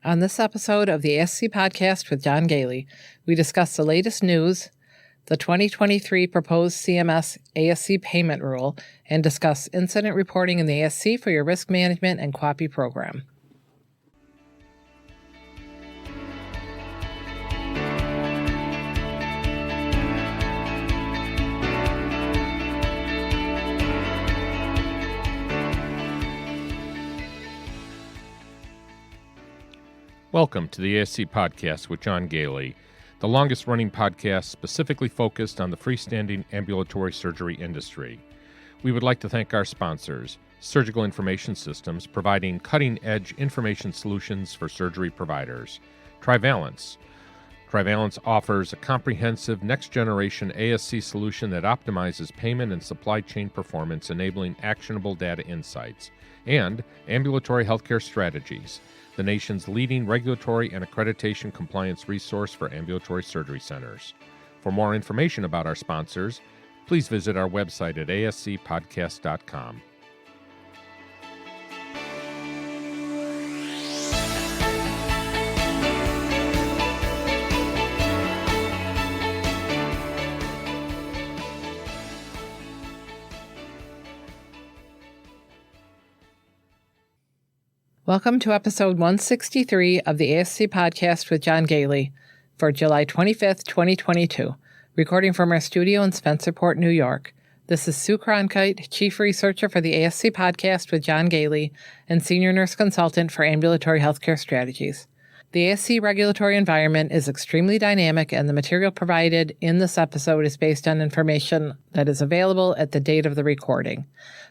On this episode of the ASC Podcast with John Goehle, we discuss the latest news, the 2023 proposed CMS ASC payment rule, and discuss incident reporting in the ASC for your Risk Management and QAPI program. Welcome to the ASC Podcast with John Goehle, the longest-running podcast specifically focused on the freestanding ambulatory surgery industry. We would like to thank our sponsors, Surgical Information Systems, providing cutting-edge information solutions for surgery providers. Trivalence. Trivalence offers a comprehensive next-generation ASC solution that optimizes payment and supply chain performance, enabling actionable data insights. And Ambulatory Healthcare Strategies, the nation's leading regulatory and accreditation compliance resource for ambulatory surgery centers. For more information about our sponsors, please visit our website at ascpodcast.com. Welcome to episode 163 of the ASC Podcast with John Goehle for July 25th, 2022, recording from our studio in Spencerport, New York. This is Sue Cronkite, Chief Researcher for the ASC Podcast with John Goehle and Senior Nurse Consultant for Ambulatory Healthcare Strategies. The ASC regulatory environment is extremely dynamic, and the material provided in this episode is based on information that is available at the date of the recording.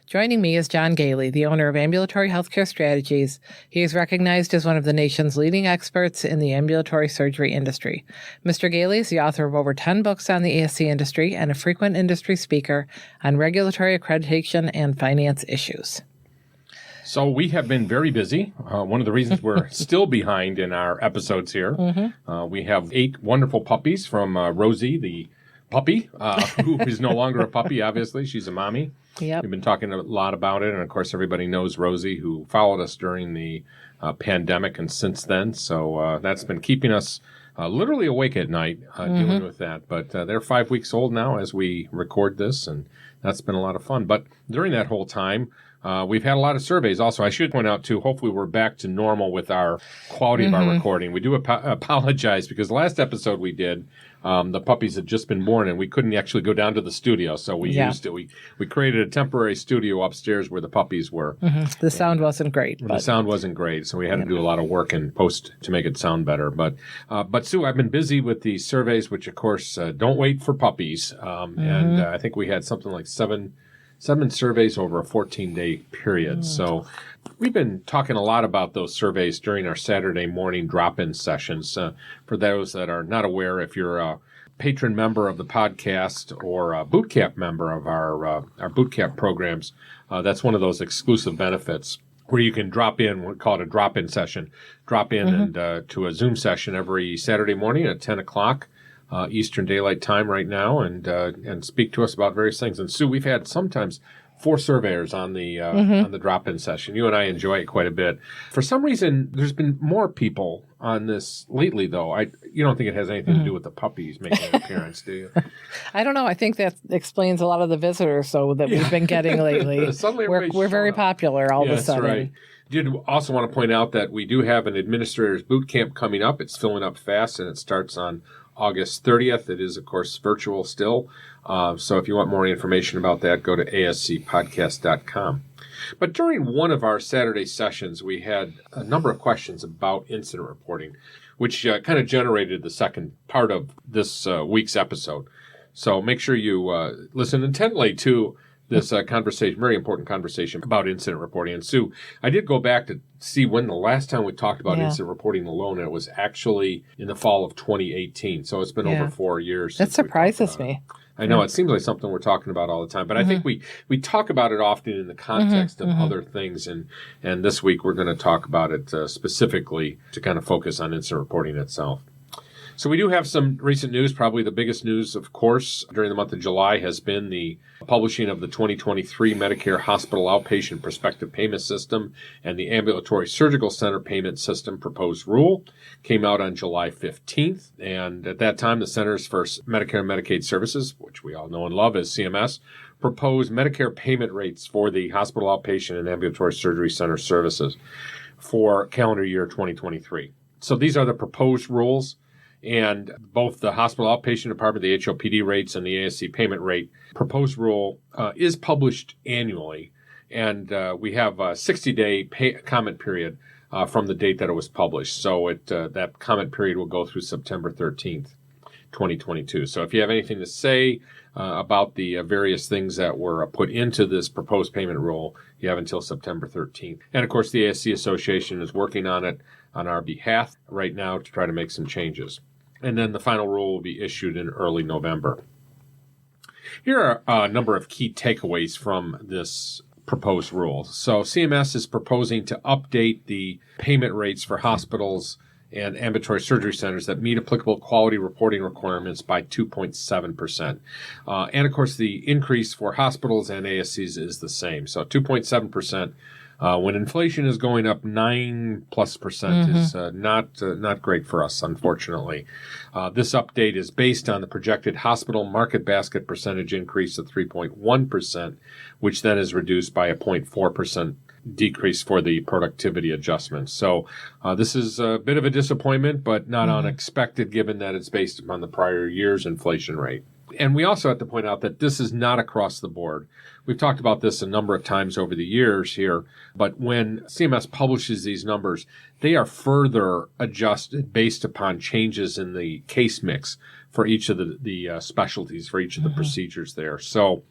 Joining me is John Goehle, the owner of Ambulatory Healthcare Strategies. He is recognized as one of the nation's leading experts in the ambulatory surgery industry. Mr. Goehle is the author of over 10 books on the ASC industry and a frequent industry speaker on regulatory accreditation and finance issues. So we have been very busy. One of the reasons we're still behind in our episodes here, we have 8 wonderful puppies from Rosie, the puppy, who is no longer a puppy, obviously. She's a mommy. Yep. We've been talking a lot about it, and of course everybody knows Rosie, who followed us during the pandemic and since then. So that's been keeping us literally awake at night dealing with that. But they're 5 weeks old now as we record this, and that's been a lot of fun. But during that whole time, we've had a lot of surveys also. I should point out, too, hopefully we're back to normal with our quality of our recording. We do apologize because last episode we did, the puppies had just been born and we couldn't actually go down to the studio. So we used it. We created a temporary studio upstairs where the puppies were. The sound wasn't great. The sound wasn't great, so we had to do a lot of work in post to make it sound better. But Sue, I've been busy with these surveys, which, of course, don't wait for puppies. And I think we had something like seven surveys over a 14-day period. So we've been talking a lot about those surveys during our Saturday morning drop-in sessions. For those that are not aware, if you're a patron member of the podcast or a boot camp member of our boot camp programs, that's one of those exclusive benefits where you can drop in, we call it a drop-in session, and to a Zoom session every Saturday morning at 10 o'clock. Eastern Daylight Time right now, and speak to us about various things. And Sue, we've had sometimes 4 surveyors on the drop-in session. You and I enjoy it quite a bit. For some reason, there's been more people on this lately, though. You don't think it has anything to do with the puppies making an appearance, do you? I don't know. I think that explains a lot of the visitors that we've been getting lately. Suddenly we're very popular all of a sudden. That's right. Did also want to point out that we do have an administrator's boot camp coming up. It's filling up fast, and it starts on August 30th. It is, of course, virtual still. So if you want more information about that, go to ascpodcast.com. But during one of our Saturday sessions, we had a number of questions about incident reporting, which kind of generated the second part of this week's episode. So make sure you listen intently to this conversation, very important conversation about incident reporting. And Sue, I did go back to see when the last time we talked about incident reporting alone, and it was actually in the fall of 2018. So it's been over 4 years. That surprises me. I know, it seems like something we're talking about all the time, but I think we talk about it often in the context of other things, and this week we're going to talk about it specifically to kind of focus on incident reporting itself. So we do have some recent news. Probably the biggest news, of course, during the month of July has been the publishing of the 2023 Medicare Hospital Outpatient Prospective Payment System and the Ambulatory Surgical Center Payment System Proposed Rule. Came out on July 15th. And at that time, the Centers for Medicare and Medicaid Services, which we all know and love as CMS, proposed Medicare payment rates for the hospital outpatient and ambulatory surgery center services for calendar year 2023. So these are the proposed rules. And both the hospital outpatient department, the HOPD rates, and the ASC payment rate proposed rule is published annually. And we have a 60-day comment period from the date that it was published. So that comment period will go through September 13th, 2022. So if you have anything to say about the various things that were put into this proposed payment rule, you have until September 13th. And of course, the ASC Association is working on it on our behalf right now to try to make some changes. And then the final rule will be issued in early November. Here are a number of key takeaways from this proposed rule. So CMS is proposing to update the payment rates for hospitals and ambulatory surgery centers that meet applicable quality reporting requirements by 2.7%. And of course, the increase for hospitals and ASCs is the same. So 2.7%. When inflation is going up 9+% is not great for us, unfortunately. This update is based on the projected hospital market basket percentage increase of 3.1%, which then is reduced by a 0.4% decrease for the productivity adjustment. So this is a bit of a disappointment, but not unexpected given that it's based upon the prior year's inflation rate. And we also have to point out that this is not across the board. We've talked about this a number of times over the years here, but when CMS publishes these numbers, they are further adjusted based upon changes in the case mix for each of the specialties, for each of the procedures there. So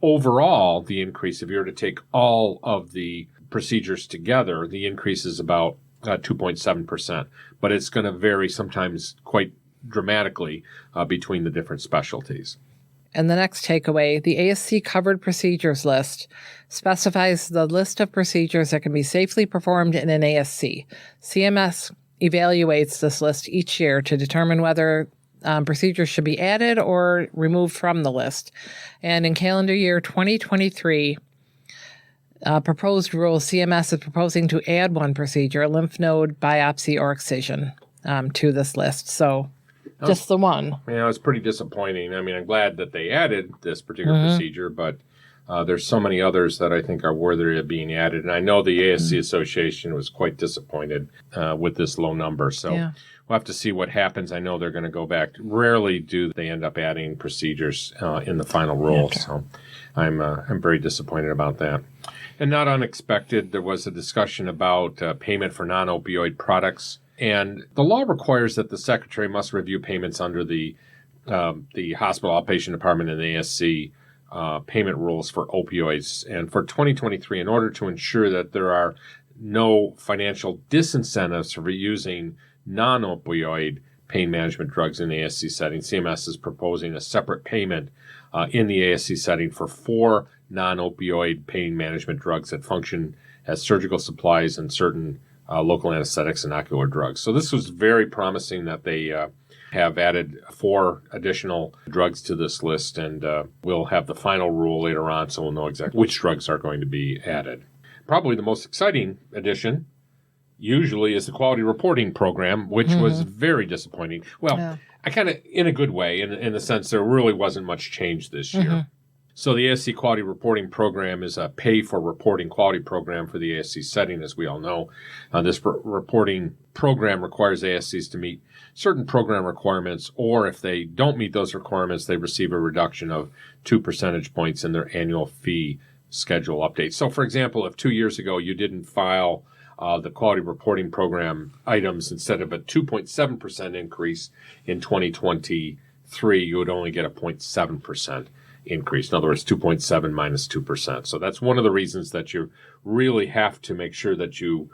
overall, the increase, if you were to take all of the procedures together, the increase is about 2.7%, but it's going to vary sometimes quite dramatically between the different specialties. And the next takeaway, the ASC covered procedures list specifies the list of procedures that can be safely performed in an ASC. CMS evaluates this list each year to determine whether procedures should be added or removed from the list. And in calendar year 2023, proposed rule, CMS is proposing to add one procedure, a lymph node biopsy or excision, to this list. So just the one. Yeah, it's pretty disappointing. I mean, I'm glad that they added this particular procedure, but there's so many others that I think are worthy of being added. And I know the ASC Association was quite disappointed with this low number. So we'll have to see what happens. I know they're going to go back. Rarely do they end up adding procedures in the final rule. Okay. So I'm very disappointed about that. And not unexpected, there was a discussion about payment for non-opioid products. And the law requires that the secretary must review payments under the hospital outpatient department and the ASC payment rules for opioids. And for 2023, in order to ensure that there are no financial disincentives for using non-opioid pain management drugs in the ASC setting, CMS is proposing a separate payment in the ASC setting for 4 non-opioid pain management drugs that function as surgical supplies and certain local anesthetics and ocular drugs. So this was very promising that they have added 4 additional drugs to this list, and we'll have the final rule later on, so we'll know exactly which drugs are going to be added. Probably the most exciting addition usually is the quality reporting program, which was very disappointing. Well, I kind of, in a good way, in the sense there really wasn't much change this year. So the ASC Quality Reporting Program is a pay-for-reporting quality program for the ASC setting, as we all know. This reporting program requires ASCs to meet certain program requirements, or if they don't meet those requirements, they receive a reduction of 2 percentage points in their annual fee schedule update. So, for example, if 2 years ago you didn't file the quality reporting program items, instead of a 2.7% increase in 2023, you would only get a 0.7% increase. In other words, 2.7 minus 2%. So that's one of the reasons that you really have to make sure that you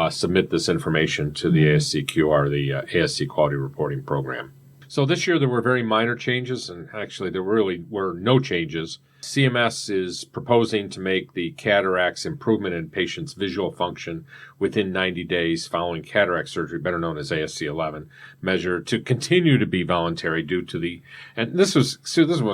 submit this information to the ASCQR, the ASC Quality Reporting Program. So this year there were very minor changes, and actually there really were no changes CMS is proposing to make the cataracts improvement in patients' visual function within 90 days following cataract surgery, better known as ASC 11, measure to continue to be voluntary due to the, and this was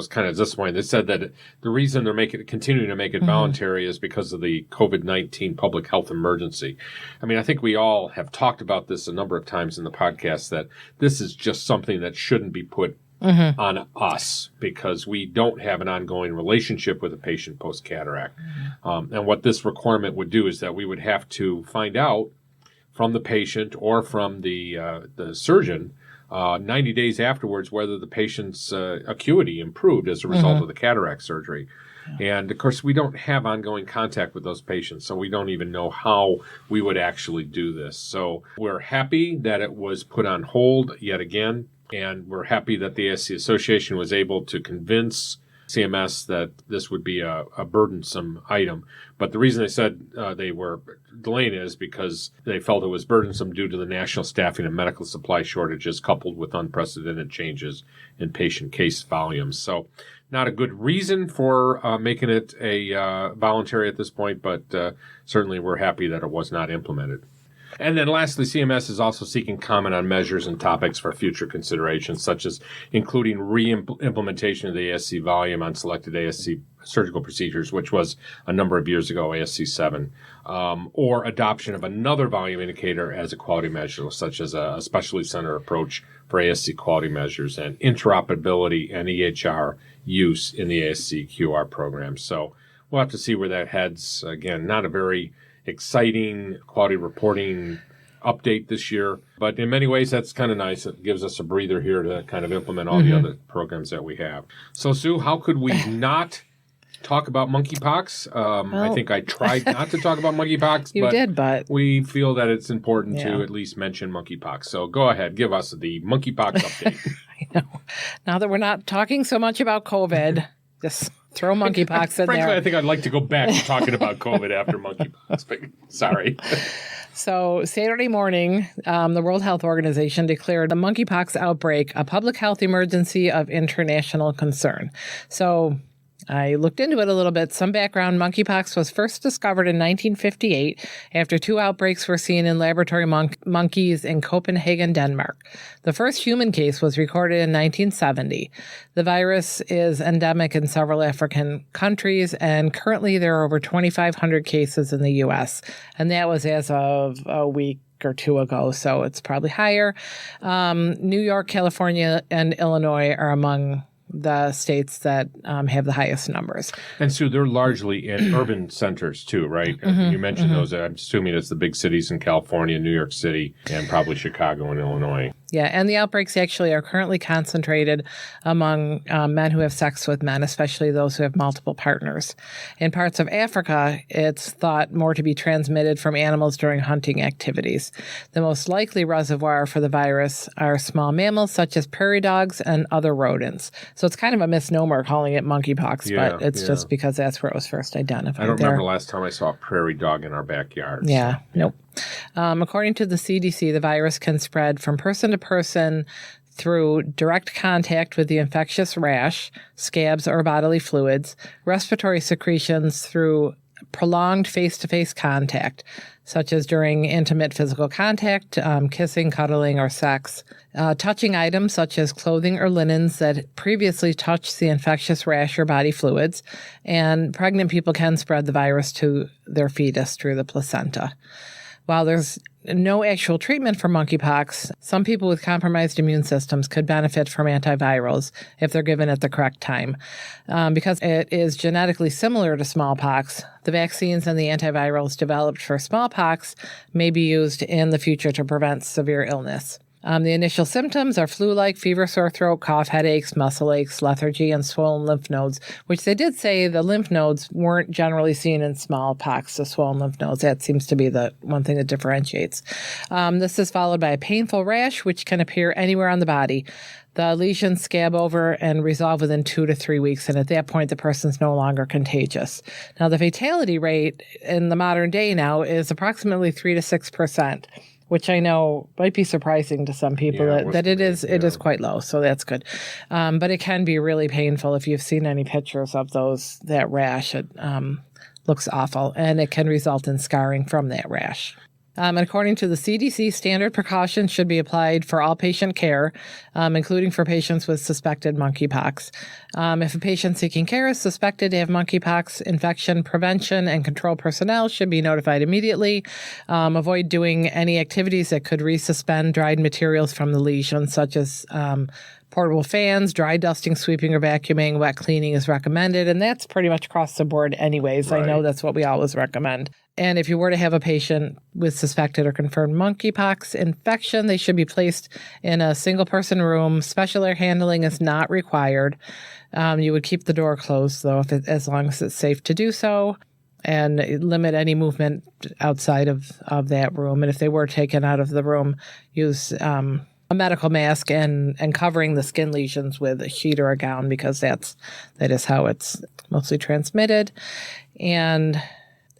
kind of disappointing. They said that the reason they're continuing to make it voluntary is because of the COVID-19 public health emergency. I mean, I think we all have talked about this a number of times in the podcast, that this is just something that shouldn't be put on us because we don't have an ongoing relationship with a patient post-cataract. And what this requirement would do is that we would have to find out from the patient or from the surgeon 90 days afterwards whether the patient's acuity improved as a result of the cataract surgery. And, of course, we don't have ongoing contact with those patients, so we don't even know how we would actually do this. So we're happy that it was put on hold yet again. And we're happy that the ASC Association was able to convince CMS that this would be a burdensome item. But the reason they said they were delaying it is because they felt it was burdensome due to the national staffing and medical supply shortages coupled with unprecedented changes in patient case volumes. So not a good reason for making it a voluntary at this point, but certainly we're happy that it was not implemented. And then lastly, CMS is also seeking comment on measures and topics for future considerations, such as including re-implementation of the ASC volume on selected ASC surgical procedures, which was a number of years ago, ASC 7, or adoption of another volume indicator as a quality measure, such as a specialty center approach for ASC quality measures and interoperability and EHR use in the ASC QR program. So we'll have to see where that heads. Again, not a very exciting quality reporting update this year, but in many ways that's kind of nice. It gives us a breather here to kind of implement all the other programs that we have. So Sue, how could we not talk about monkeypox? I think I tried not to talk about monkeypox. You did, but we feel that it's important to at least mention monkeypox. So go ahead, give us the monkeypox update. I know. Now that we're not talking so much about COVID, just throw monkeypox in Frankly, there. I think I'd like to go back to talking about COVID after monkeypox, but sorry. So Saturday morning, the World Health Organization declared the monkeypox outbreak a public health emergency of international concern. So I looked into it a little bit. Some background: monkeypox was first discovered in 1958 after 2 outbreaks were seen in laboratory monkeys in Copenhagen, Denmark. The first human case was recorded in 1970. The virus is endemic in several African countries, and currently there are over 2,500 cases in the U.S., and that was as of a week or 2 ago, so it's probably higher. New York, California, and Illinois are among the states that have the highest numbers. And Sue, they're largely in urban centers too, right? You mentioned those. I'm assuming it's the big cities in California, New York City, and probably Chicago and Illinois. Yeah, and the outbreaks actually are currently concentrated among men who have sex with men, especially those who have multiple partners. In parts of Africa, it's thought more to be transmitted from animals during hunting activities. The most likely reservoir for the virus are small mammals such as prairie dogs and other rodents. So it's kind of a misnomer calling it monkeypox, but it's just because that's where it was first identified. I don't remember the last time I saw a prairie dog in our backyard. Yeah, nope. According to the CDC, the virus can spread from person to person through direct contact with the infectious rash, scabs, or bodily fluids, respiratory secretions through prolonged face-to-face contact, such as during intimate physical contact, kissing, cuddling, or sex, touching items such as clothing or linens that previously touched the infectious rash or body fluids, and pregnant people can spread the virus to their fetus through the placenta. While there's no actual treatment for monkeypox, some people with compromised immune systems could benefit from antivirals if they're given at the correct time. Because it is genetically similar to smallpox, the vaccines and the antivirals developed for smallpox may be used in the future to prevent severe illness. The initial symptoms are flu-like, fever, sore throat, cough, headaches, muscle aches, lethargy, and swollen lymph nodes, which they did say the lymph nodes weren't generally seen in smallpox, the swollen lymph nodes. That seems to be the one thing that differentiates. This is followed by a painful rash, which can appear anywhere on the body. The lesions scab over and resolve within 2 to 3 weeks, and at that point, the person's no longer contagious. Now, the fatality rate in the modern day now is approximately 3 to 6%. which I know might be surprising to some people that it is quite low. So that's good. But it can be really painful if you've seen any pictures of that rash. It looks awful, and it can result in scarring from that rash. And according to the CDC, standard precautions should be applied for all patient care, including for patients with suspected monkeypox. If a patient seeking care is suspected to have monkeypox, infection prevention and control personnel should be notified immediately. Avoid doing any activities that could resuspend dried materials from the lesion, such as portable fans, dry dusting, sweeping, or vacuuming. Wet cleaning is recommended, and that's pretty much across the board anyways. Right. I know that's what we always recommend. And if you were to have a patient with suspected or confirmed monkeypox infection, they should be placed in a single-person room. Special air handling is not required. You would keep the door closed, though, as long as it's safe to do so, and limit any movement outside of that room. And if they were taken out of the room, use a medical mask and covering the skin lesions with a sheet or a gown, because that is how it's mostly transmitted. And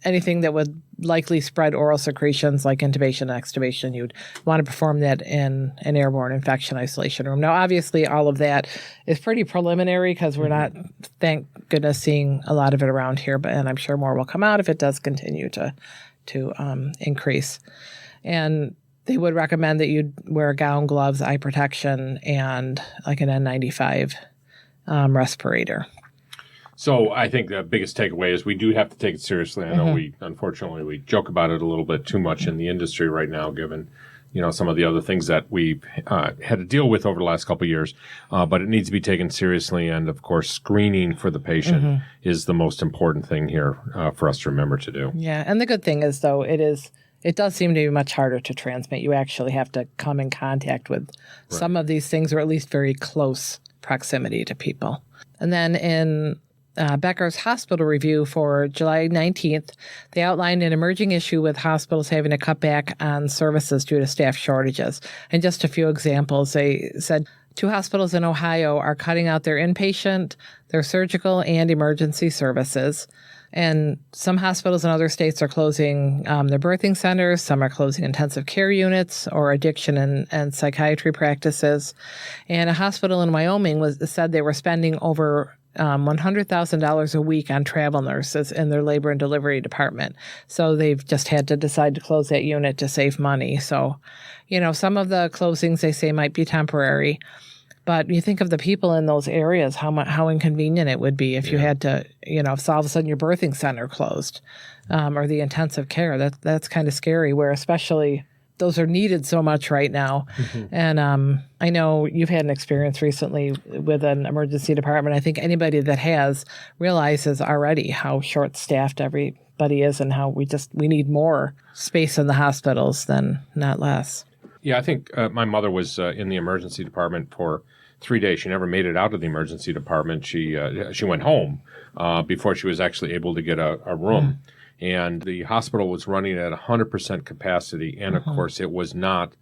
anything that would likely spread oral secretions like intubation and extubation, you'd want to perform that in an airborne infection isolation room. Now, obviously, all of that is pretty preliminary because we're not, thank goodness, seeing a lot of it around here, and I'm sure more will come out if it does continue to increase. And they would recommend that you wear a gown, gloves, eye protection, and like an N95 respirator. So I think the biggest takeaway is we do have to take it seriously. I know unfortunately, we joke about it a little bit too much in the industry right now, given, some of the other things that we've had to deal with over the last couple of years. But it needs to be taken seriously. And of course, screening for the patient is the most important thing here for us to remember to do. Yeah. And the good thing is, though, it does seem to be much harder to transmit. You actually have to come in contact with some of these things, or at least very close proximity to people. And then in Becker's hospital review for July 19th, they outlined an emerging issue with hospitals having to cut back on services due to staff shortages. And just a few examples, they said 2 hospitals in Ohio are cutting out their inpatient, their surgical, and emergency services. And some hospitals in other states are closing their birthing centers. Some are closing intensive care units or addiction and psychiatry practices. And a hospital in Wyoming said they were spending over $100,000 a week on travel nurses in their labor and delivery department. So they've just had to decide to close that unit to save money. So, some of the closings they say might be temporary. But you think of the people in those areas, how inconvenient it would be if you had to, if all of a sudden your birthing center closed, or the intensive care. That's kind of scary, where especially those are needed so much right now. And I know you've had an experience recently with an emergency department. I think anybody that has realizes already how short-staffed everybody is, and how we need more space in the hospitals than not less. Yeah, I think my mother was in the emergency department for 3 days. She never made it out of the emergency department. She went home before she was actually able to get a room. And the hospital was running at 100% capacity. And, of course, it was not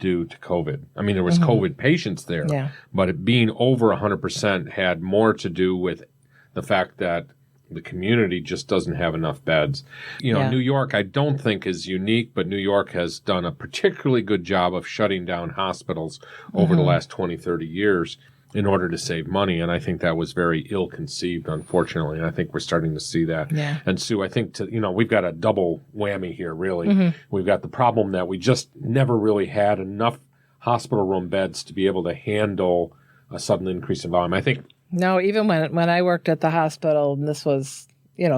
due to COVID. I mean, there was COVID patients there. But it being over 100% had more to do with the fact that the community just doesn't have enough beds. New York, I don't think is unique, but New York has done a particularly good job of shutting down hospitals over the last 20, 30 years in order to save money. And I think that was very ill-conceived, unfortunately. And I think we're starting to see that. Yeah. And Sue, I think, we've got a double whammy here, really. We've got the problem that we just never really had enough hospital room beds to be able to handle a sudden increase in volume. I think. No, even when I worked at the hospital, and this was,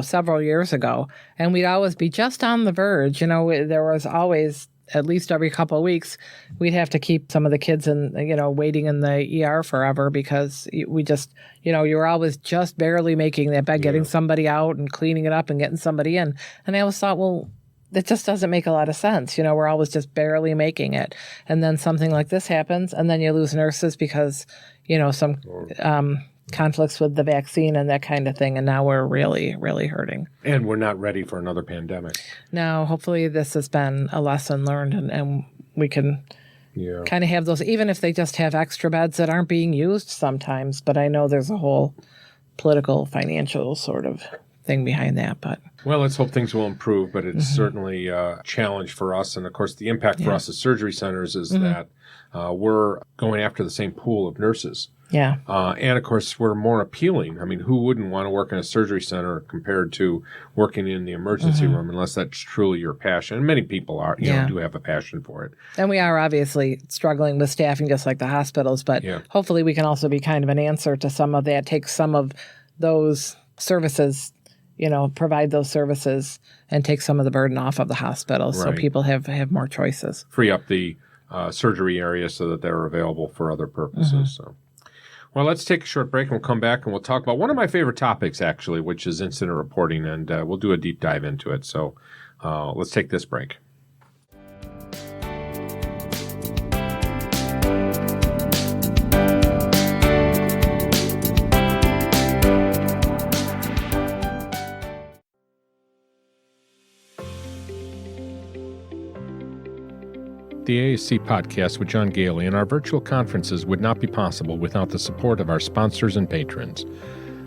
several years ago, and we'd always be just on the verge. There was always, at least every couple of weeks, we'd have to keep some of the kids waiting in the ER forever, because we just, you were always just barely making that bed, getting somebody out and cleaning it up and getting somebody in. And I always thought, well, that just doesn't make a lot of sense. We're always just barely making it. And then something like this happens, and then you lose nurses because, some conflicts with the vaccine and that kind of thing. And now we're really, really hurting. And we're not ready for another pandemic. No, hopefully this has been a lesson learned, and we can kind of have those, even if they just have extra beds that aren't being used sometimes. But I know there's a whole political, financial sort of thing behind that. But well, let's hope things will improve, but it's certainly a challenge for us. And of course, the impact for us as surgery centers is that we're going after the same pool of nurses. Yeah. And of course, we're more appealing. I mean, who wouldn't want to work in a surgery center compared to working in the emergency room, unless that's truly your passion? And many people are, you know, do have a passion for it. And we are obviously struggling with staffing just like the hospitals, but hopefully we can also be kind of an answer to some of that, take some of those services, you know, provide those services and take some of the burden off of the hospitals so people have more choices. Free up the surgery area so that they're available for other purposes. So. Well, let's take a short break and we'll come back and we'll talk about one of my favorite topics, actually, which is incident reporting, and we'll do a deep dive into it. So let's take this break. The ASC Podcast with John Goehle and our virtual conferences would not be possible without the support of our sponsors and patrons.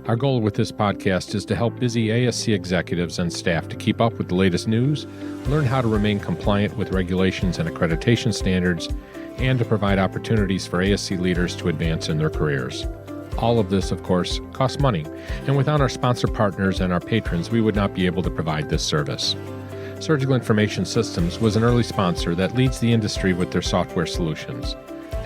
Our goal with this podcast is to help busy ASC executives and staff to keep up with the latest news, learn how to remain compliant with regulations and accreditation standards, and to provide opportunities for ASC leaders to advance in their careers. All of this, of course, costs money, and without our sponsor partners and our patrons, we would not be able to provide this service. Surgical Information Systems was an early sponsor that leads the industry with their software solutions.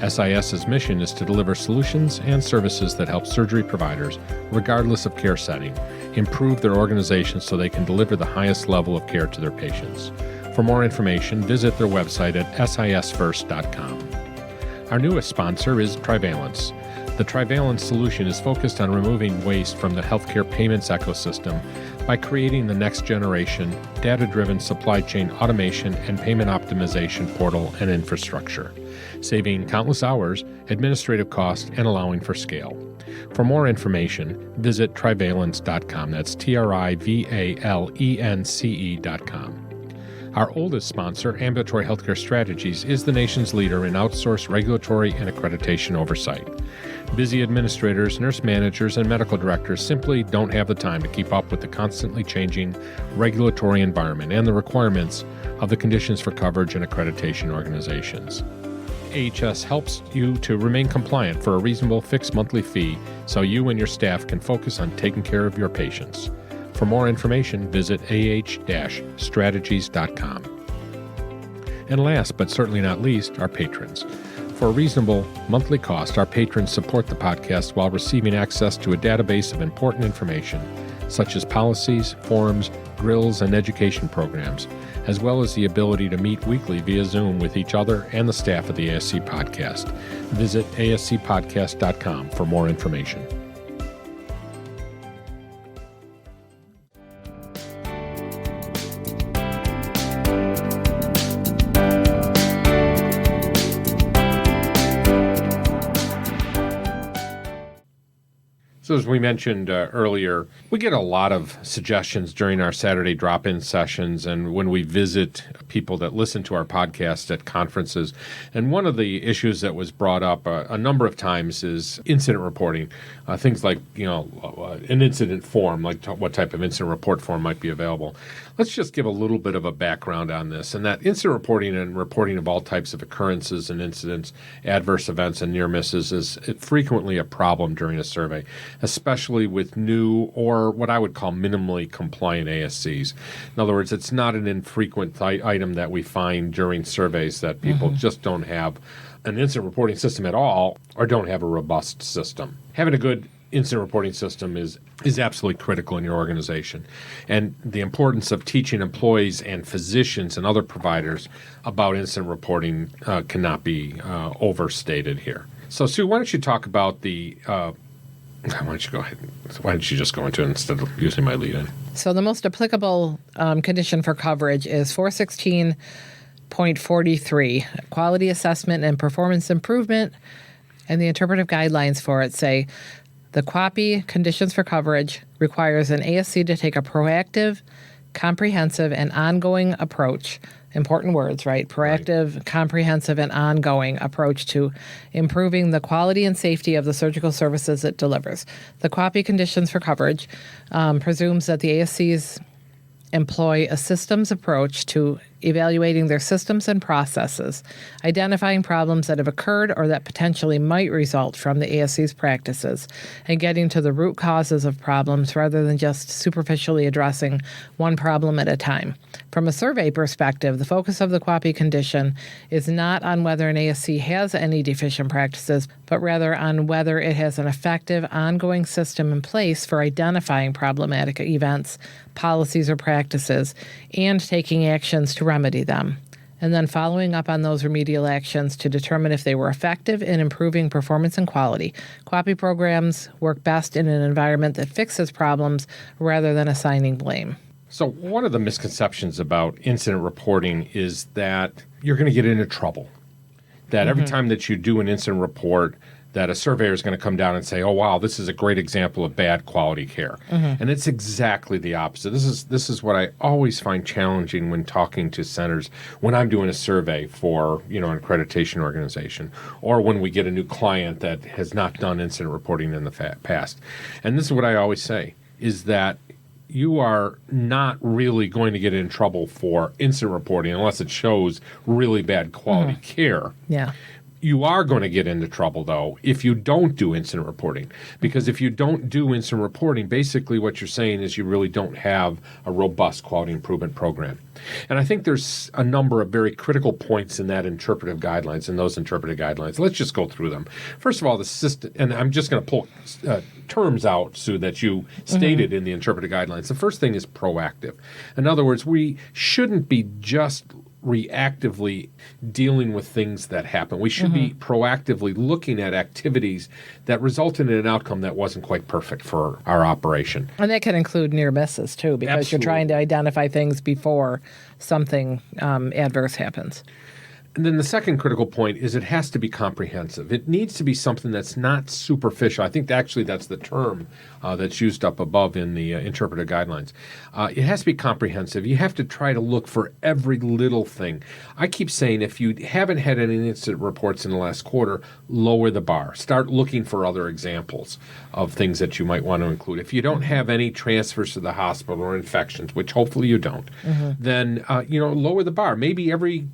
SIS's mission is to deliver solutions and services that help surgery providers, regardless of care setting, improve their organizations so they can deliver the highest level of care to their patients. For more information, visit their website at sisfirst.com. Our newest sponsor is Trivalence. The Trivalence solution is focused on removing waste from the healthcare payments ecosystem by creating the next generation, data-driven supply chain automation and payment optimization portal and infrastructure, saving countless hours, administrative costs, and allowing for scale. For more information, visit trivalence.com. That's TRIVALENCE.com. Our oldest sponsor, Ambulatory Healthcare Strategies, is the nation's leader in outsourced regulatory and accreditation oversight. Busy administrators, nurse managers, and medical directors simply don't have the time to keep up with the constantly changing regulatory environment and the requirements of the conditions for coverage and accreditation organizations. AHS helps you to remain compliant for a reasonable fixed monthly fee so you and your staff can focus on taking care of your patients. For more information, visit ah-strategies.com. And last but certainly not least, our patrons. For a reasonable monthly cost, our patrons support the podcast while receiving access to a database of important information, such as policies, forums, grills, and education programs, as well as the ability to meet weekly via Zoom with each other and the staff of the ASC Podcast. Visit ascpodcast.com for more information. So as we mentioned earlier, we get a lot of suggestions during our Saturday drop-in sessions and when we visit people that listen to our podcast at conferences. And one of the issues that was brought up a number of times is incident reporting. Things like, an incident form, like what type of incident report form might be available. Let's just give a little bit of a background on this. And that incident reporting and reporting of all types of occurrences and incidents, adverse events, and near misses is frequently a problem during a survey, especially with new or what I would call minimally compliant ASCs. In other words, it's not an infrequent item that we find during surveys that people just don't have an incident reporting system at all or don't have a robust system. Having a good incident reporting system is absolutely critical in your organization. And the importance of teaching employees and physicians and other providers about incident reporting cannot be overstated here. So, Sue, why don't you talk about the why don't you go ahead? Why don't you just go into it instead of using my lead-in? So the most applicable condition for coverage is 416.43, quality assessment and performance improvement, and the interpretive guidelines for it say, the QAPI conditions for coverage requires an ASC to take a proactive, comprehensive, and ongoing approach. Important words, right? Proactive, comprehensive, and ongoing approach to improving the quality and safety of the surgical services it delivers. The QAPI conditions for coverage presumes that the ASCs employ a systems approach to evaluating their systems and processes, identifying problems that have occurred or that potentially might result from the ASC's practices, and getting to the root causes of problems rather than just superficially addressing one problem at a time. From a survey perspective, the focus of the QAPI condition is not on whether an ASC has any deficient practices, but rather on whether it has an effective, ongoing system in place for identifying problematic events, policies, or practices, and taking actions to remedy them, and then following up on those remedial actions to determine if they were effective in improving performance and quality. QAPI programs work best in an environment that fixes problems rather than assigning blame. So one of the misconceptions about incident reporting is that you're going to get into trouble, that every time that you do an incident report, that a surveyor is going to come down and say, oh, wow, this is a great example of bad quality care. And it's exactly the opposite. This is what I always find challenging when talking to centers, when I'm doing a survey for, an accreditation organization, or when we get a new client that has not done incident reporting in the past. And this is what I always say, is that you are not really going to get in trouble for incident reporting unless it shows really bad quality care. Yeah. You are going to get into trouble, though, if you don't do incident reporting. Because if you don't do incident reporting, basically what you're saying is you really don't have a robust quality improvement program. And I think there's a number of very critical points in that interpretive guidelines, in those interpretive guidelines. Let's just go through them. First of all, the system, and I'm just going to pull terms out, Sue, that you stated in the interpretive guidelines. The first thing is proactive. In other words, we shouldn't be just reactively dealing with things that happen. We should be proactively looking at activities that resulted in an outcome that wasn't quite perfect for our operation. And that can include near misses, too, because you're trying to identify things before something adverse happens. And then the second critical point is it has to be comprehensive. It needs to be something that's not superficial. I think actually that's the term that's used up above in the interpretive guidelines. It has to be comprehensive. You have to try to look for every little thing. I keep saying if you haven't had any incident reports in the last quarter, lower the bar. Start looking for other examples of things that you might want to include. If you don't have any transfers to the hospital or infections, which hopefully you don't, then lower the bar. Maybe every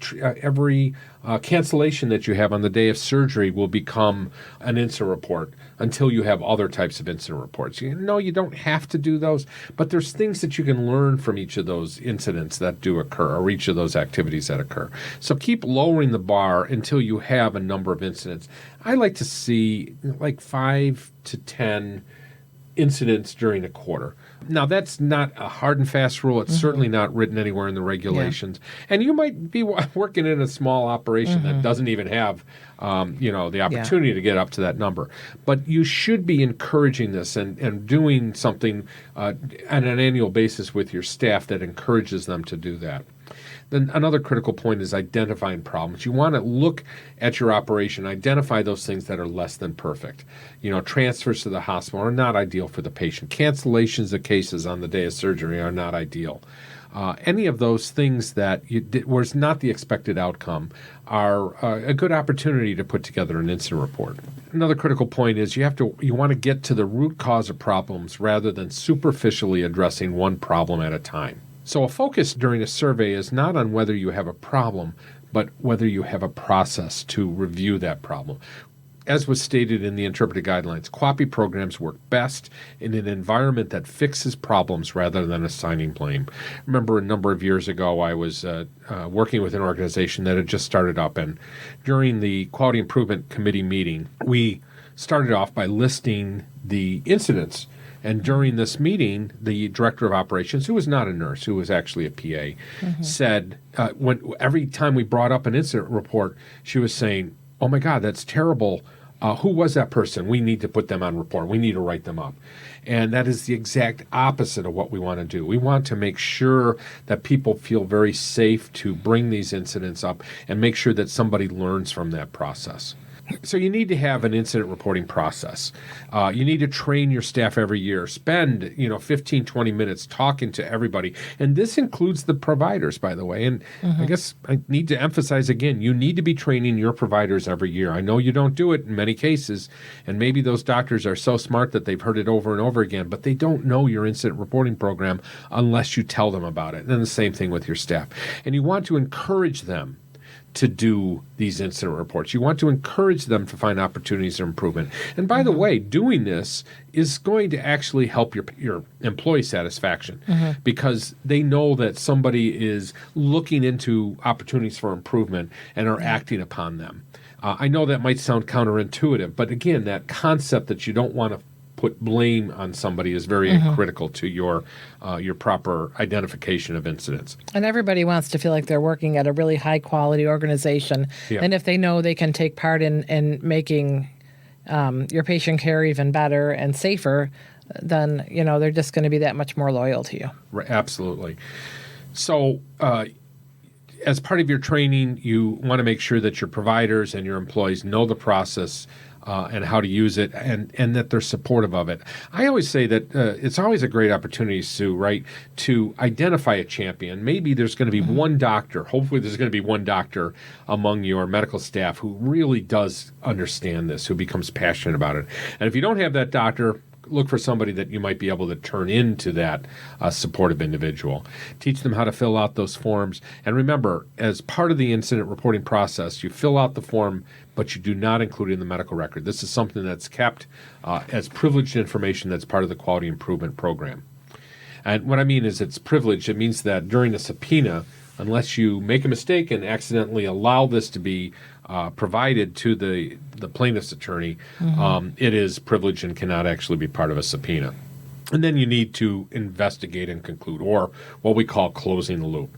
cancellation that you have on the day of surgery will become an incident report until you have other types of incident reports. You don't have to do those, but there's things that you can learn from each of those incidents that do occur or each of those activities that occur. So keep lowering the bar until you have a number of incidents. I like to see like 5 to 10 incidents during a quarter. Now, that's not a hard and fast rule. It's certainly not written anywhere in the regulations. Yeah. And you might be working in a small operation that doesn't even have, the opportunity to get up to that number. But you should be encouraging this and doing something on an annual basis with your staff that encourages them to do that. Then another critical point is identifying problems. You want to look at your operation, identify those things that are less than perfect. Transfers to the hospital are not ideal for the patient. Cancellations of cases on the day of surgery are not ideal. Any of those things that was not the expected outcome are a good opportunity to put together an incident report. Another critical point is you want to get to the root cause of problems rather than superficially addressing one problem at a time. So a focus during a survey is not on whether you have a problem, but whether you have a process to review that problem. As was stated in the interpretive guidelines, QAPI programs work best in an environment that fixes problems rather than assigning blame. Remember a number of years ago, I was working with an organization that had just started up, and during the Quality Improvement Committee meeting, we started off by listing the incidents. And during this meeting, the director of operations, who was not a nurse, who was actually a PA, said, every time we brought up an incident report, she was saying, oh my God, that's terrible. Who was that person? We need to put them on report. We need to write them up. And that is the exact opposite of what we want to do. We want to make sure that people feel very safe to bring these incidents up and make sure that somebody learns from that process. So you need to have an incident reporting process. You need to train your staff every year. Spend 15, 20 minutes talking to everybody. And this includes the providers, by the way. And I guess I need to emphasize again, you need to be training your providers every year. I know you don't do it in many cases, and maybe those doctors are so smart that they've heard it over and over again, but they don't know your incident reporting program unless you tell them about it. And the same thing with your staff. And you want to encourage them to do these incident reports. You want to encourage them to find opportunities for improvement. And by the way, doing this is going to actually help your employee satisfaction because they know that somebody is looking into opportunities for improvement and are acting upon them. I know that might sound counterintuitive, but again, that concept that you don't want to put blame on somebody is very critical to your proper identification of incidents. And everybody wants to feel like they're working at a really high-quality organization. Yeah. And if they know they can take part in making your patient care even better and safer, then they're just going to be that much more loyal to you. Right, absolutely. So as part of your training, you want to make sure that your providers and your employees know the process and how to use it, and that they're supportive of it. I always say that it's always a great opportunity, Sue, right, to identify a champion. Maybe there's going to be one doctor, hopefully there's going to be one doctor among your medical staff who really does understand this, who becomes passionate about it. And if you don't have that doctor, look for somebody that you might be able to turn into that supportive individual. Teach them how to fill out those forms. And remember, as part of the incident reporting process, you fill out the form, but you do not include it in the medical record. This is something that's kept as privileged information that's part of the quality improvement program. And what I mean is it's privileged. It means that during a subpoena, unless you make a mistake and accidentally allow this to be provided to the plaintiff's attorney, it is privileged and cannot actually be part of a subpoena. And then you need to investigate and conclude, or what we call closing the loop.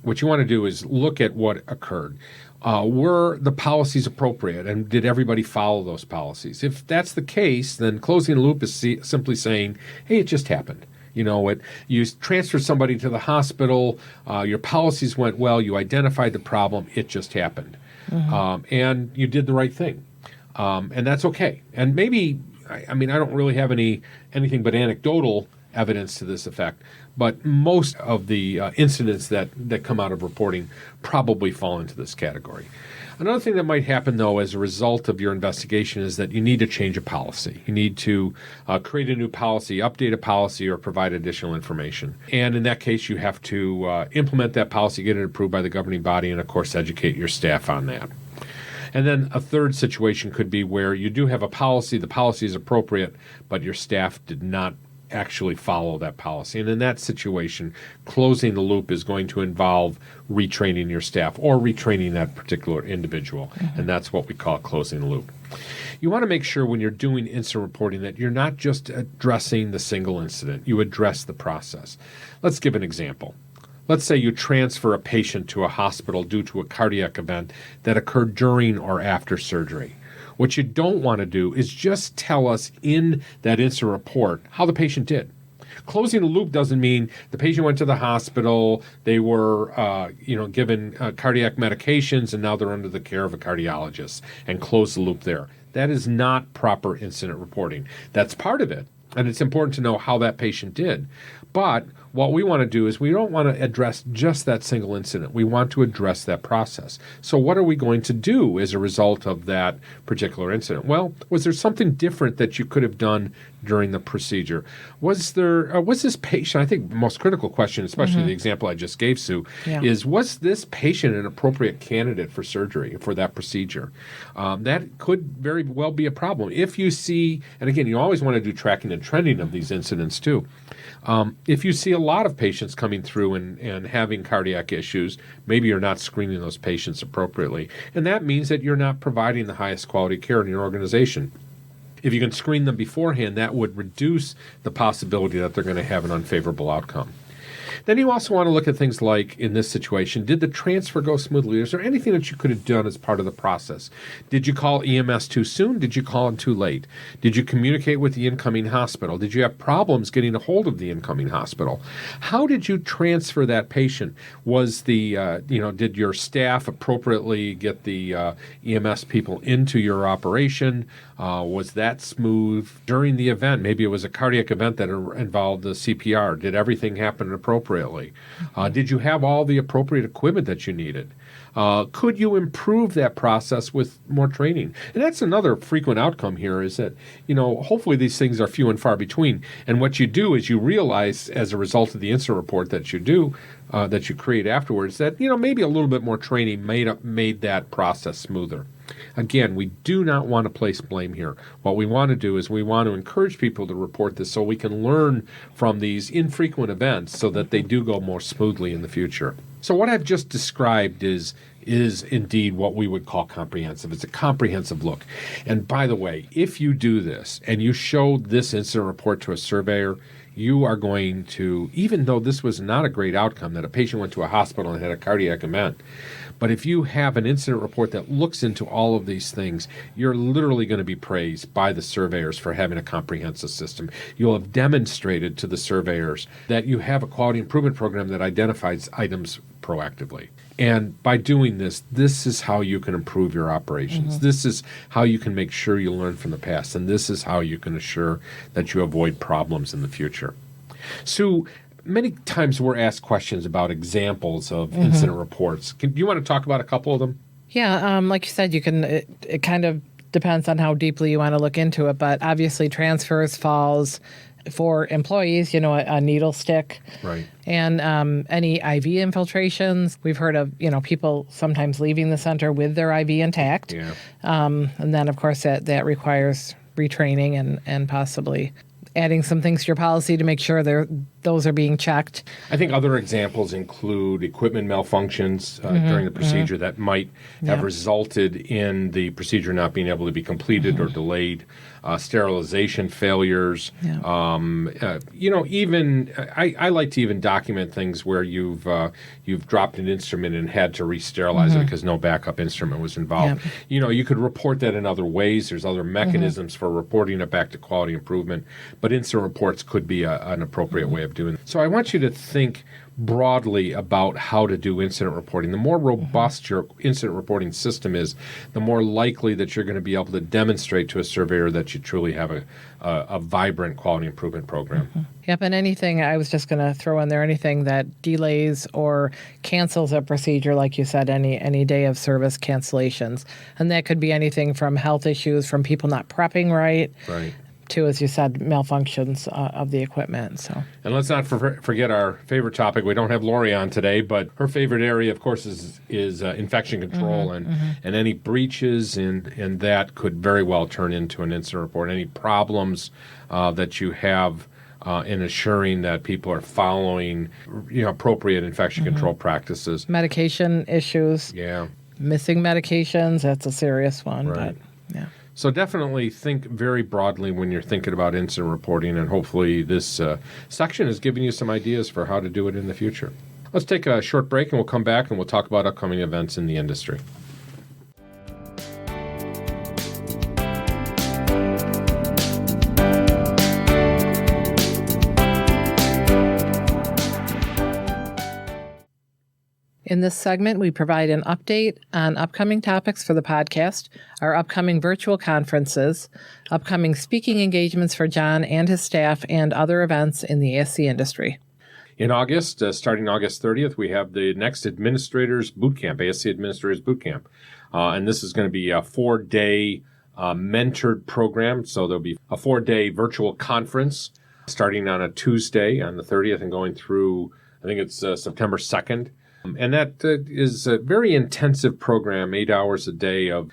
What you want to do is look at what occurred. Were the policies appropriate, and did everybody follow those policies? If that's the case, then closing the loop is simply saying, hey, it just happened. You transferred somebody to the hospital, your policies went well, you identified the problem, it just happened. And you did the right thing. And that's okay. And maybe, I don't really have anything but anecdotal evidence to this effect, but most of the incidents that come out of reporting probably fall into this category. Another thing that might happen, though, as a result of your investigation is that you need to change a policy. You need to create a new policy, update a policy, or provide additional information. And in that case, you have to implement that policy, get it approved by the governing body, and, of course, educate your staff on that. And then a third situation could be where you do have a policy, the policy is appropriate, but your staff did not actually follow that policy. And in that situation, closing the loop is going to involve retraining your staff or retraining that particular individual. And that's what we call closing the loop. You want to make sure when you're doing incident reporting that you're not just addressing the single incident, you address the process. Let's give an example. Let's say you transfer a patient to a hospital due to a cardiac event that occurred during or after surgery. What you don't want to do is just tell us in that incident report how the patient did. Closing the loop doesn't mean the patient went to the hospital, they were given cardiac medications, and now they're under the care of a cardiologist, and close the loop there. That is not proper incident reporting. That's part of it, and it's important to know how that patient did. But what we want to do is we don't want to address just that single incident. We want to address that process. So what are we going to do as a result of that particular incident? Well, was there something different that you could have done during the procedure? Was this patient, I think the most critical question, especially the example I just gave, Sue, is was this patient an appropriate candidate for surgery, for that procedure? That could very well be a problem. If you see, and again, you always want to do tracking and trending of these incidents too. If you see a lot of patients coming through and having cardiac issues, maybe you're not screening those patients appropriately. And that means that you're not providing the highest quality care in your organization. If you can screen them beforehand, that would reduce the possibility that they're going to have an unfavorable outcome. Then you also want to look at things like, in this situation, did the transfer go smoothly? Is there anything that you could have done as part of the process? Did you call EMS too soon? Did you call them too late? Did you communicate with the incoming hospital? Did you have problems getting a hold of the incoming hospital? How did you transfer that patient? Was did your staff appropriately get the EMS people into your operation? Was that smooth during the event? Maybe it was a cardiac event that involved the CPR. Did everything happen appropriately? Did you have all the appropriate equipment that you needed? Could you improve that process with more training? And that's another frequent outcome here is that, hopefully these things are few and far between. And what you do is you realize as a result of the incident report that you do, that you create afterwards, that, maybe a little bit more training made that process smoother. Again, we do not want to place blame here. What we want to do is we want to encourage people to report this so we can learn from these infrequent events so that they do go more smoothly in the future. So what I've just described is indeed what we would call comprehensive. It's a comprehensive look. And by the way, if you do this and you show this incident report to a surveyor, you are going to, even though this was not a great outcome, that a patient went to a hospital and had a cardiac event, but if you have an incident report that looks into all of these things, you're literally going to be praised by the surveyors for having a comprehensive system. You'll have demonstrated to the surveyors that you have a quality improvement program that identifies items proactively. And by doing this, this is how you can improve your operations. This is how you can make sure you learn from the past. And this is how you can assure that you avoid problems in the future. Sue, many times we're asked questions about examples of incident reports. Do you want to talk about a couple of them? Yeah, like you said, it kind of depends on how deeply you want to look into it, but obviously transfers, falls, for employees, a needle stick. Right. And any IV infiltrations. We've heard of, people sometimes leaving the center with their IV intact. Yeah. And then, of course, that requires retraining and possibly adding some things to your policy to make sure those are being checked. I think other examples include equipment malfunctions during the procedure that might have resulted in the procedure not being able to be completed or delayed, sterilization failures. Yeah. Even I like to even document things where you've dropped an instrument and had to re-sterilize it because no backup instrument was involved. Yeah. You could report that in other ways. There's other mechanisms for reporting it back to quality improvement, but incident reports could be an appropriate way of doing it. So I want you to think broadly about how to do incident reporting. The more robust your incident reporting system is, the more likely that you're going to be able to demonstrate to a surveyor that you truly have a vibrant quality improvement program. Yep, and anything, I was just going to throw in there, anything that delays or cancels a procedure, like you said, any day of service cancellations. And that could be anything from health issues, from people not prepping right. To, as you said, malfunctions of the equipment. So, and let's not forget our favorite topic. We don't have Lori on today, but her favorite area, of course, is infection control, and any breaches in that could very well turn into an incident report. Any problems that you have in assuring that people are following appropriate infection control practices. Medication issues. Yeah. Missing medications, that's a serious one. Right. But, yeah. So definitely think very broadly when you're thinking about incident reporting, and hopefully this section has given you some ideas for how to do it in the future. Let's take a short break, and we'll come back and we'll talk about upcoming events in the industry. In this segment, we provide an update on upcoming topics for the podcast, our upcoming virtual conferences, upcoming speaking engagements for John and his staff, and other events in the ASC industry. In August, starting August 30th, we have the next Administrators Bootcamp, ASC Administrators Bootcamp. And this is going to be a 4-day mentored program. So there'll be a 4-day virtual conference starting on a Tuesday on the 30th and going through, I think it's September 2nd. And that is a very intensive program, 8 hours a day of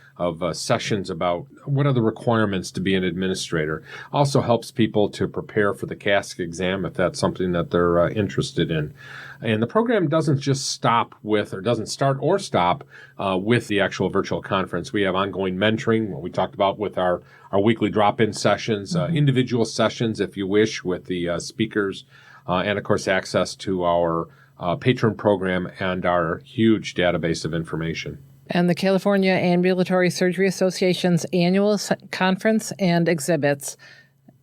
sessions about what are the requirements to be an administrator. Also helps people to prepare for the CASC exam if that's something that they're interested in. And the program doesn't just stop with, or doesn't start or stop with the actual virtual conference. We have ongoing mentoring, what we talked about with our weekly drop-in sessions, individual sessions, if you wish, with the speakers. and, of course, access to our Patron program and our huge database of information. And the California Ambulatory Surgery Association's annual conference and exhibits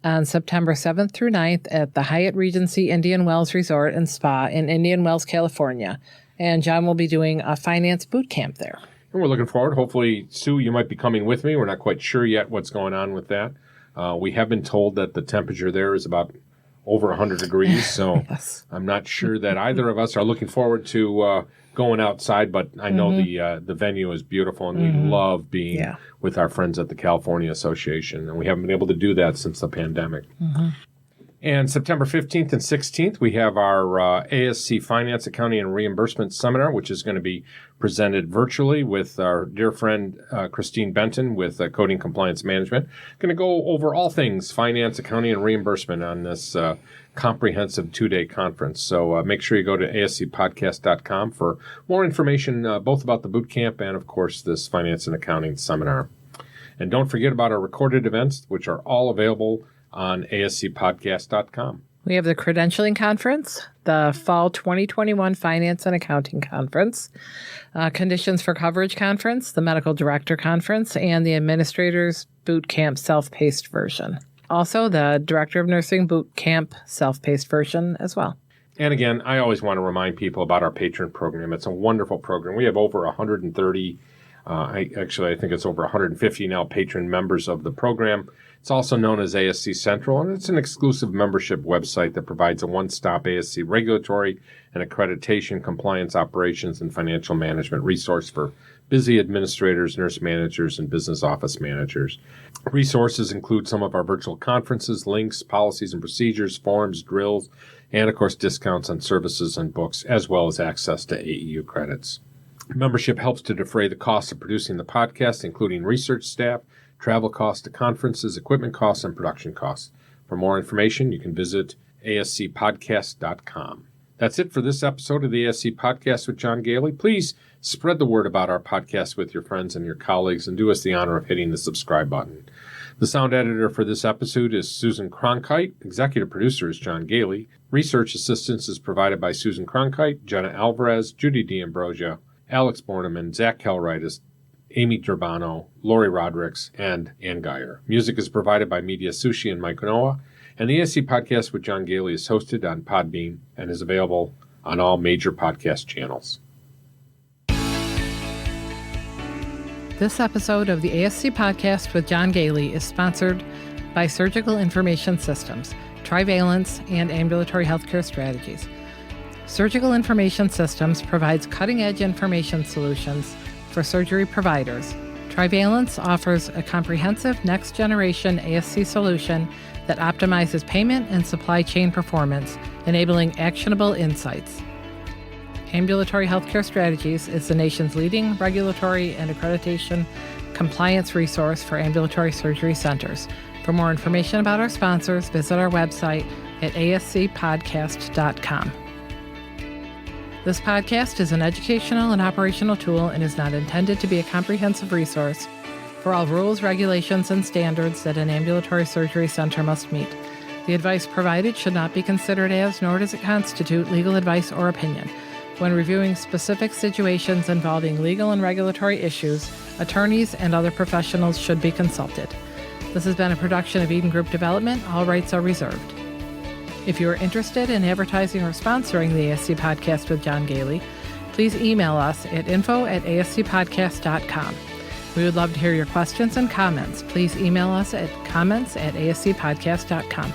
on September 7th through 9th at the Hyatt Regency Indian Wells Resort and Spa in Indian Wells, California. And John will be doing a finance boot camp there. And we're looking forward. Hopefully, Sue, you might be coming with me. We're not quite sure yet what's going on with that. We have been told that the temperature there is about over 100 degrees, so yes. I'm not sure that either of us are looking forward to going outside, but I know the venue is beautiful, and we love being with our friends at the California Association, and we haven't been able to do that since the pandemic. And September 15th and 16th, we have our ASC Finance, Accounting, and Reimbursement Seminar, which is going to be presented virtually with our dear friend Christine Benton with Coding Compliance Management. Going to go over all things finance, accounting, and reimbursement on this comprehensive 2-day conference. So make sure you go to ascpodcast.com for more information both about the boot camp and, of course, this finance and accounting seminar. And don't forget about our recorded events, which are all available on ascpodcast.com. We have the Credentialing Conference, the Fall 2021 Finance and Accounting Conference, Conditions for Coverage Conference, the Medical Director Conference, and the Administrators Boot Camp Self-Paced version. Also, the Director of Nursing Boot Camp Self-Paced version as well. And again, I always want to remind people about our Patron program. It's a wonderful program. We have over 130, I think it's over 150 now Patron members of the program. It's also known as ASC Central, and it's an exclusive membership website that provides a one-stop ASC regulatory and accreditation, compliance, operations, and financial management resource for busy administrators, nurse managers, and business office managers. Resources include some of our virtual conferences, links, policies and procedures, forms, drills, and, of course, discounts on services and books, as well as access to AEU credits. Membership helps to defray the costs of producing the podcast, including research staff, travel costs to conferences, equipment costs, and production costs. For more information, you can visit ascpodcast.com. That's it for this episode of the ASC Podcast with John Goehle. Please spread the word about our podcast with your friends and your colleagues, and do us the honor of hitting the subscribe button. The sound editor for this episode is Susan Cronkite. Executive producer is John Goehle. Research assistance is provided by Susan Cronkite, Jenna Alvarez, Judy D'Ambrosia, Alex Borneman, Zach Kelwright, Amy Durbano, Lori Rodericks, and Ann Geyer. Music is provided by Media Sushi and Mike Noah, and the ASC Podcast with John Goehle is hosted on Podbean and is available on all major podcast channels. This episode of the ASC Podcast with John Goehle is sponsored by Surgical Information Systems, Trivalence, and Ambulatory Healthcare Strategies. Surgical Information Systems provides cutting-edge information solutions for surgery providers. Trivalence offers a comprehensive next-generation ASC solution that optimizes payment and supply chain performance, enabling actionable insights. Ambulatory Healthcare Strategies is the nation's leading regulatory and accreditation compliance resource for ambulatory surgery centers. For more information about our sponsors, visit our website at ascpodcast.com. This podcast is an educational and operational tool and is not intended to be a comprehensive resource for all rules, regulations, and standards that an ambulatory surgery center must meet. The advice provided should not be considered as, nor does it constitute, legal advice or opinion. When reviewing specific situations involving legal and regulatory issues, attorneys and other professionals should be consulted. This has been a production of Eden Group Development. All rights are reserved. If you are interested in advertising or sponsoring the ASC Podcast with John Goehle, please email us at info@ascpodcast.com. We would love to hear your questions and comments. Please email us at comments@ascpodcast.com.